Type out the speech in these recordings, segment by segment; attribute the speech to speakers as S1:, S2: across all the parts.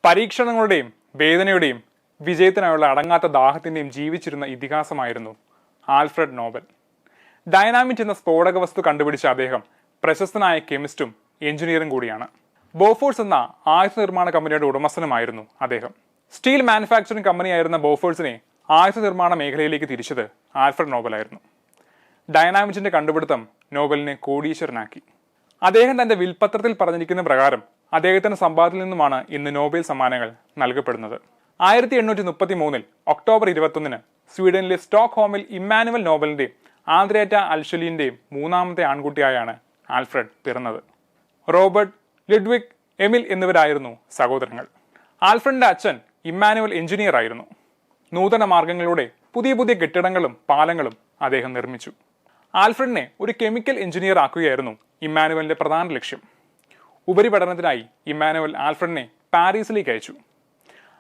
S1: പരീക്ഷണങ്ങളുടെയും വേദനയുടെയും വിജയത്തിനായുള്ള അടങ്ങാത്ത ദാഹത്തിന്റെയും ജീവിച്ചിരുന്ന ഇതിഹാസമായിരുന്നു Alfred Nobel. Dynamite എന്ന സ്ഫോടക വസ്തു കണ്ടുപിടിച്ച അദ്ദേഹം പ്രശസ്തനായ കെമിസ്റ്റും എഞ്ചിനീയറും കൂടിയാണ്. ബോഫോഴ്സ് എന്ന ആയുധ നിർമ്മാണ കമ്പനിയുടെ ഉടമസ്ഥനുമായിരുന്നു അദ്ദേഹം. സ്റ്റീൽ മാനുഫാക്ചറിംഗ് കമ്പനിയായിരുന്ന ബോഫോഴ്സിനെ ആയുധ നിർമ്മാണ മേഖലയിലേക്ക് തിരിച്ചത് ആൽഫ്രഡ് നോബലായിരുന്നു. ഡൈനാമിറ്റിന്റെ കണ്ടുപിടുത്തം നോബലിനെ കോടീശ്വരനാക്കി. അദ്ദേഹം തന്റെ വിൽപത്രത്തിൽ പറഞ്ഞിരിക്കുന്ന പ്രകാരം അദ്ദേഹത്തിന്റെ സമ്പാദ്യത്തിൽ നിന്നുമാണ് ഇന്ന് നോബൽ സമ്മാനങ്ങൾ നൽകപ്പെടുന്നത്. 1833 ഒക്ടോബർ 21 സ്വീഡനിലെ സ്റ്റോക്ക്ഹോമിൽ ഇമ്മാനുവൽ നോബലിന്റെയും ആന്ദ്രേറ്റ അൽഷലിന്റെയും മൂന്നാമത്തെ ആൺകുട്ടിയായാണ് ആൽഫ്രഡ് പിറന്നത്. റോബർട്ട്, ലുഡ്വിഗ്, എമിൽ എന്നിവരായിരുന്നു സഹോദരങ്ങൾ. ആൽഫ്രഡിന്റെ അച്ഛൻ ഇമ്മാനുവൽ എഞ്ചിനീയർ ആയിരുന്നു. നൂതന മാർഗങ്ങളിലൂടെ പുതിയ പുതിയ കെട്ടിടങ്ങളും പാലങ്ങളും അദ്ദേഹം നിർമ്മിച്ചു. ആൽഫ്രഡിനെ ഒരു കെമിക്കൽ എഞ്ചിനീയർ ആക്കുകയായിരുന്നു ഇമ്മാനുവലിന്റെ പ്രധാന ലക്ഷ്യം. ഉപരിപഠനത്തിനായി ഇമ്മാനുവൽ ആൽഫ്രഡിനെ പാരീസിലേക്ക് അയച്ചു.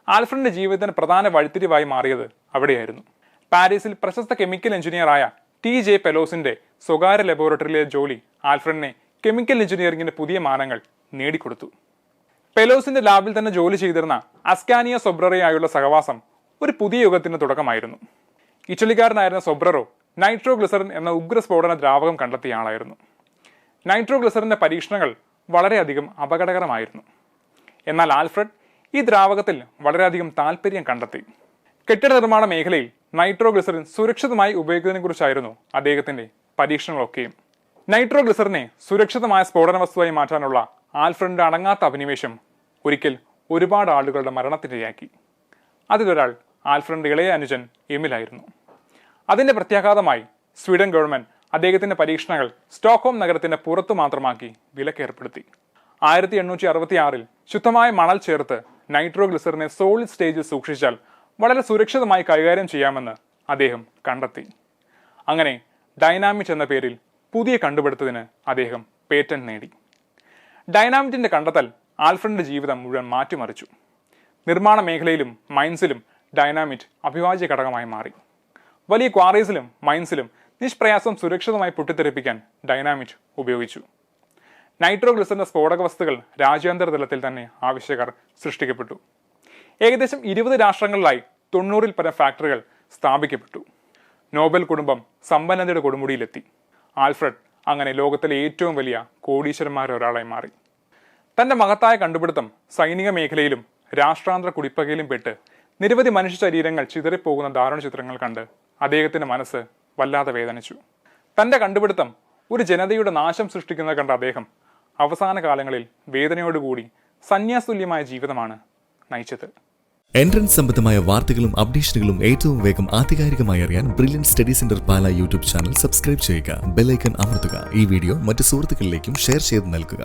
S1: ആൽഫ്രഡിന്റെ ജീവിതത്തിന് പ്രധാന വഴിത്തിരിവായി മാറിയത് അവിടെയായിരുന്നു. പാരീസിൽ പ്രശസ്ത കെമിക്കൽ എഞ്ചിനീയറായ TJ പെലോസിന്റെ സ്വകാര്യ ലബോറട്ടറിയിലെ ജോലി ആൽഫ്രഡിനെ കെമിക്കൽ എഞ്ചിനീയറിംഗിന്റെ പുതിയ മാനങ്ങൾ നേടിക്കൊടുത്തു. പെലോസിന്റെ ലാബിൽ തന്നെ ജോലി ചെയ്തിരുന്ന അസ്കാനിയ സൊബ്രറോയായുള്ള സഹവാസം ഒരു പുതിയ യുഗത്തിന് തുടക്കമായിരുന്നു. ഇറ്റലിക്കാരനായിരുന്ന സൊബ്രറോ നൈട്രോഗ്ലിസറിൻ എന്ന ഉഗ്രസ്ഫോടന ദ്രാവകം കണ്ടെത്തിയ ആളായിരുന്നു. നൈട്രോഗ്ലിസറിന്റെ പരീക്ഷണങ്ങൾ വളരെയധികം അപകടകരമായിരുന്നു. എന്നാൽ ആൽഫ്രഡ് ഈ ദ്രാവകത്തിൽ വളരെയധികം താല്പര്യം കണ്ടെത്തി. കെട്ടിട നിർമ്മാണ മേഖലയിൽ നൈട്രോഗ്ലിസറിൻ സുരക്ഷിതമായി ഉപയോഗിക്കുന്നതിനെ കുറിച്ചായിരുന്നു അദ്ദേഹത്തിന്റെ പരീക്ഷണങ്ങളൊക്കെയും. നൈട്രോഗ്ലിസറിനെ സുരക്ഷിതമായ സ്ഫോടന വസ്തുവായി മാറ്റാനുള്ള ആൽഫ്രഡിന്റെ അടങ്ങാത്ത അഭിനിവേശം ഒരിക്കൽ ഒരുപാട് ആളുകളുടെ മരണത്തിനിടയാക്കി. അതിലൊരാൾ ആൽഫ്രഡിന്റെ ഇളയ അനുജൻ എമിലായിരുന്നു. അതിന്റെ പ്രത്യാഘാതമായി സ്വീഡൻ ഗവൺമെന്റ് അദ്ദേഹത്തിന്റെ പരീക്ഷണങ്ങൾ സ്റ്റോക്ക്ഹോം നഗരത്തിന്റെ പുറത്തു മാത്രമാക്കി വിലക്കേർപ്പെടുത്തി. 1866 ശുദ്ധമായ മണൽ ചേർത്ത് നൈട്രോഗ്ലിസറിനെ സോളിഡ് സ്റ്റേജിൽ സൂക്ഷിച്ചാൽ വളരെ സുരക്ഷിതമായി കൈകാര്യം ചെയ്യാമെന്ന് അദ്ദേഹം കണ്ടെത്തി. അങ്ങനെ ഡൈനാമിറ്റ് എന്ന പേരിൽ പുതിയ കണ്ടുപിടുത്തത്തിന് അദ്ദേഹം പേറ്റന്റ് നേടി. ഡൈനാമിറ്റിന്റെ കണ്ടെത്തൽ ആൽഫ്രഡിന്റെ ജീവിതം മുഴുവൻ മാറ്റിമറിച്ചു. നിർമ്മാണ മേഖലയിലും മൈൻസിലും ഡൈനാമിറ്റ് അവിഭാജ്യ ഘടകമായി മാറി. വലിയ ക്വാറീസിലും മൈൻസിലും നിഷ്പ്രയാസം സുരക്ഷിതമായി പൊട്ടിത്തെറിപ്പിക്കാൻ ഡൈനാമിറ്റ് ഉപയോഗിച്ചു. നൈട്രോഗ്ലിസറിന്റെ സ്ഫോടക വസ്തുക്കൾ രാജ്യാന്തര തലത്തിൽ തന്നെ ആവശ്യക്കാർ സൃഷ്ടിക്കപ്പെട്ടു. ഏകദേശം 20 രാഷ്ട്രങ്ങളിലായി 90-ൽ പരം ഫാക്ടറികൾ സ്ഥാപിക്കപ്പെട്ടു. നോബൽ കുടുംബം സമ്പന്നതയുടെ കൊടുമുടിയിലെത്തി. ആൽഫ്രഡ് അങ്ങനെ ലോകത്തിലെ ഏറ്റവും വലിയ കോടീശ്വരന്മാരിൽ ഒരാളായി മാറി. തന്റെ മഹത്തായ കണ്ടുപിടുത്തം സൈനിക മേഖലയിലും രാഷ്ട്രാന്തര കുടിപ്പകയിലും പെട്ട് നിരവധി മനുഷ്യ ശരീരങ്ങൾ ചിതറിപ്പോകുന്ന ദാരുണ ചിത്രങ്ങൾ കണ്ട് അദ്ദേഹത്തിന്റെ മനസ്സ് വല്ലാതെ വേദനിച്ചു. തന്റെ കണ്ടുപിടുത്തം ഒരു ജനതയുടെ നാശം സൃഷ്ടിക്കുന്നത് കണ്ട അദ്ദേഹം അവസാന കാലങ്ങളിൽ വേദനയോടുകൂടി സന്യാസതുല്യമായ ജീവിതമാണ് നയിച്ചത്.
S2: എൻട്രൻസ് സംബന്ധമായ വാർത്തകളും അപ്ഡേഷനുകളും ഏറ്റവും വേഗം ആധികാരികമായി അറിയാൻ ബ്രില്യൻറ്റ് സ്റ്റഡി സെന്റർ പാല യൂട്യൂബ് ചാനൽ സബ്സ്ക്രൈബ് ചെയ്യുക. ബെൽ ഐക്കൺ അമർത്തുക. ഈ വീഡിയോ മറ്റു സുഹൃത്തുക്കളിലേക്കും ഷെയർ ചെയ്ത് നൽകുക.